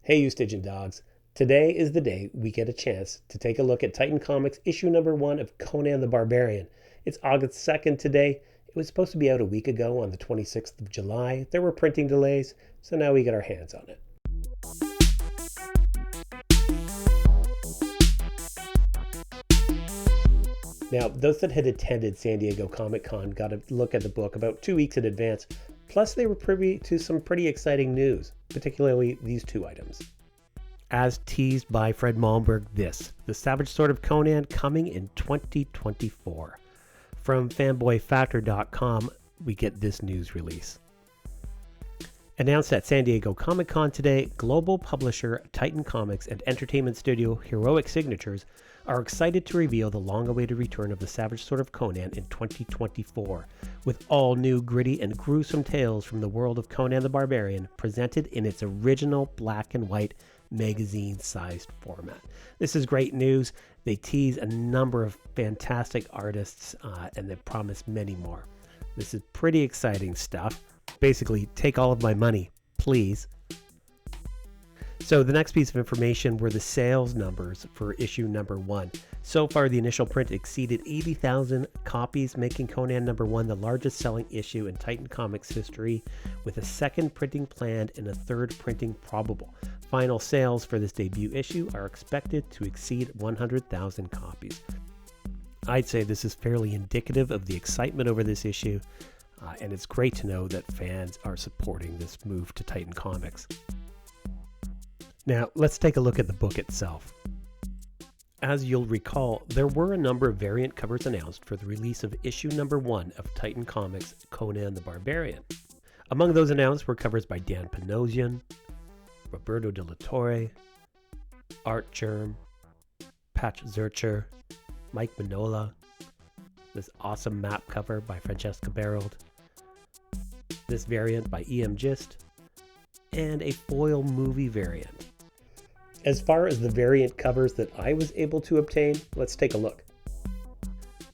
Hey, you Stygian dogs. Today is the day we get a chance to take a look at Titan Comics issue number 1 of Conan the Barbarian. It's August 2nd today. It was supposed to be out a week ago on the 26th of July. There were printing delays, so now we get our hands on it. Now, those that had attended San Diego Comic-Con got a look at the book about 2 weeks in advance. Plus, they were privy to some pretty exciting news, particularly these two items. As teased by Fred Malmberg, the Savage Sword of Conan coming in 2024. From fanboyfactor.com, we get this news release. Announced at San Diego Comic-Con today, global publisher Titan Comics and entertainment studio Heroic Signatures are excited to reveal the long-awaited return of the Savage Sword of Conan in 2024, with all new gritty and gruesome tales from the world of Conan the Barbarian presented in its original black and white magazine-sized format. This is great news. They tease a number of fantastic artists, and they promise many more. This is pretty exciting stuff. Basically, take all of my money, please. So the next piece of information were the sales numbers for issue number 1. So far, the initial print exceeded 80,000 copies, making Conan number 1 the largest selling issue in Titan Comics history, with a second printing planned and a third printing probable. Final sales for this debut issue are expected to exceed 100,000 copies. I'd say this is fairly indicative of the excitement over this issue, and it's great to know that fans are supporting this move to Titan Comics. Now, let's take a look at the book itself. As you'll recall, there were a number of variant covers announced for the release of issue number 1 of Titan Comics Conan the Barbarian. Among those announced were covers by Dan Panosian, Roberto De La Torre, Art Germ, Patch Zurcher, Mike Mignola, this awesome map cover by Francesca Barold, this variant by E.M. Gist, and a foil movie variant. As far as the variant covers that I was able to obtain, let's take a look.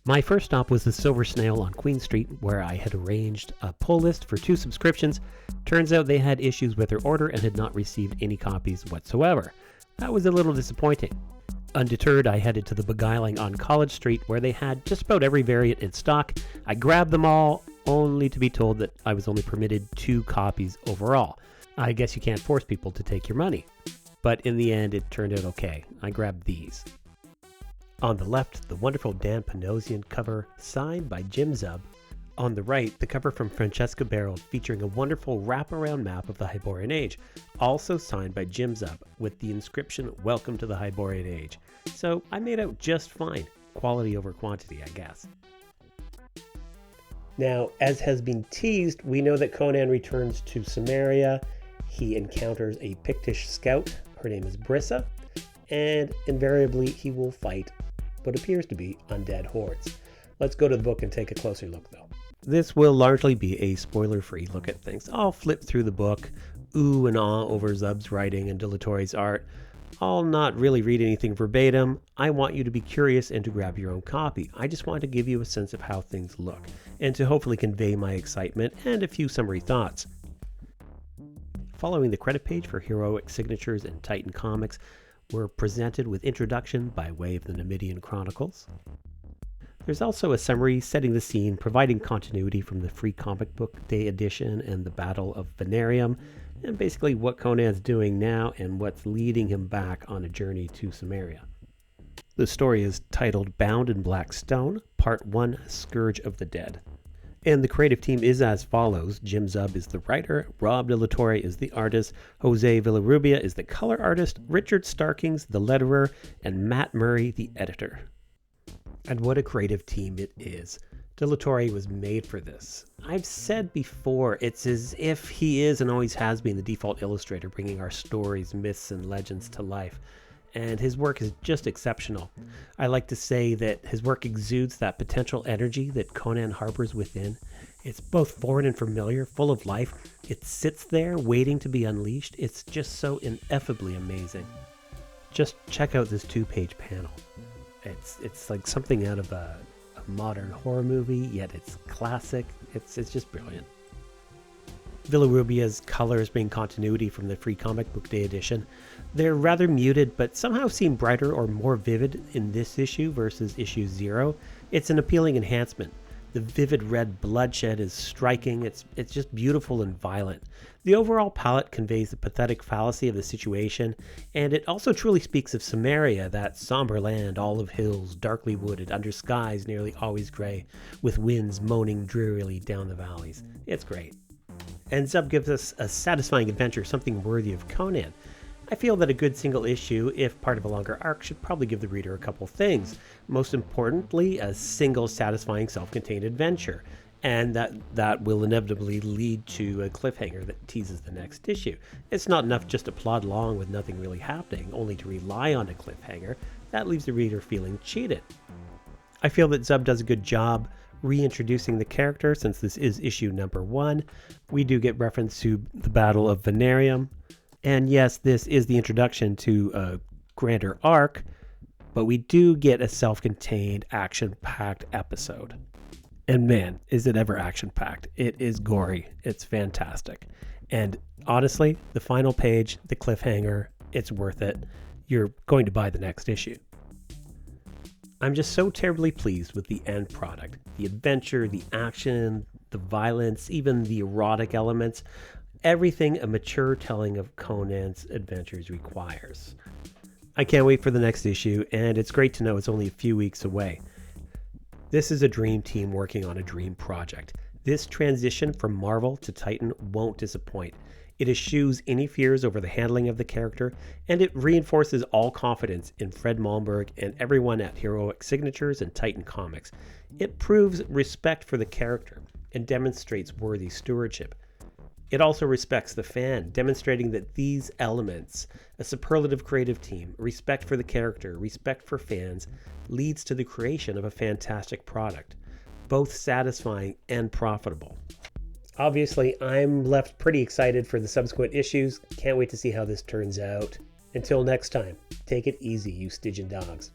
My first stop was the Silver Snail on Queen Street, where I had arranged a pull list for 2 subscriptions. Turns out they had issues with their order and had not received any copies whatsoever. That was a little disappointing. Undeterred, I headed to the Beguiling on College Street, where they had just about every variant in stock. I grabbed them all, only to be told that I was only permitted 2 copies overall. I guess you can't force people to take your money. But in the end, it turned out okay. I grabbed these. On the left, the wonderful Dan Panosian cover signed by Jim Zub. On the right, the cover from Francesca Barold featuring a wonderful wraparound map of the Hyborian Age, also signed by Jim Zub with the inscription, "Welcome to the Hyborian Age." So I made out just fine. Quality over quantity, I guess. Now, as has been teased, we know that Conan returns to Samaria. He encounters a Pictish scout. Her name is Brissa, and invariably he will fight what appears to be undead hordes. Let's go to the book and take a closer look, though. This will largely be a spoiler-free look at things. I'll flip through the book, ooh and ah over Zub's writing and De La Torre's art. I'll not really read anything verbatim. I want you to be curious and to grab your own copy. I just want to give you a sense of how things look, and to hopefully convey my excitement and a few summary thoughts. Following the credit page for Heroic Signatures and Titan Comics, we're presented with introduction by way of the Numidian Chronicles. There's also a summary setting the scene, providing continuity from the Free Comic Book Day edition and the Battle of Venarium, and basically what Conan's doing now and what's leading him back on a journey to Samaria. The story is titled Bound in Black Stone, Part 1, Scourge of the Dead. And the creative team is as follows. Jim Zub is the writer, Rob De La Torre is the artist, Jose Villarrubia is the color artist, Richard Starkings the letterer, and Matt Murray the editor. And what a creative team it is. De La Torre was made for this. I've said before, it's as if he is and always has been the default illustrator, bringing our stories, myths, and legends to life. And his work is just exceptional. I like to say that his work exudes that potential energy that Conan harbors within. It's both foreign and familiar, full of life. It sits there waiting to be unleashed. It's just so ineffably amazing. Just check out this 2-page panel. It's like something out of a modern horror movie, yet it's classic. It's just brilliant. Villarrubia's colors bring continuity from the Free Comic Book Day edition. They're rather muted, but somehow seem brighter or more vivid in this issue versus issue 0. It's an appealing enhancement. The vivid red bloodshed is striking. It's just beautiful and violent. The overall palette conveys the pathetic fallacy of the situation, and it also truly speaks of Samaria, that somber land, all of hills, darkly wooded, under skies nearly always gray, with winds moaning drearily down the valleys. It's great. And Zub gives us a satisfying adventure, something worthy of Conan. I feel that a good single issue, if part of a longer arc, should probably give the reader a couple things. Most importantly, a single satisfying self-contained adventure. And that will inevitably lead to a cliffhanger that teases the next issue. It's not enough just to plod along with nothing really happening, only to rely on a cliffhanger. That leaves the reader feeling cheated. I feel that Zub does a good job reintroducing the character, since this is issue number 1. We do get reference to the Battle of Venarium. And yes, this is the introduction to a grander arc, but we do get a self-contained, action-packed episode. And man, is it ever action-packed. It is gory. It's fantastic. And honestly, the final page, the cliffhanger, it's worth it. You're going to buy the next issue. I'm just so terribly pleased with the end product. The adventure, the action, the violence, even the erotic elements. Everything a mature telling of Conan's adventures requires. I can't wait for the next issue, and it's great to know it's only a few weeks away. This is a dream team working on a dream project. This transition from Marvel to Titan won't disappoint. It eschews any fears over the handling of the character, and it reinforces all confidence in Fred Malmberg and everyone at Heroic Signatures and Titan Comics. It proves respect for the character and demonstrates worthy stewardship. It also respects the fan, demonstrating that these elements, a superlative creative team, respect for the character, respect for fans, leads to the creation of a fantastic product, both satisfying and profitable. Obviously, I'm left pretty excited for the subsequent issues. Can't wait to see how this turns out. Until next time, take it easy, you Stygian dogs.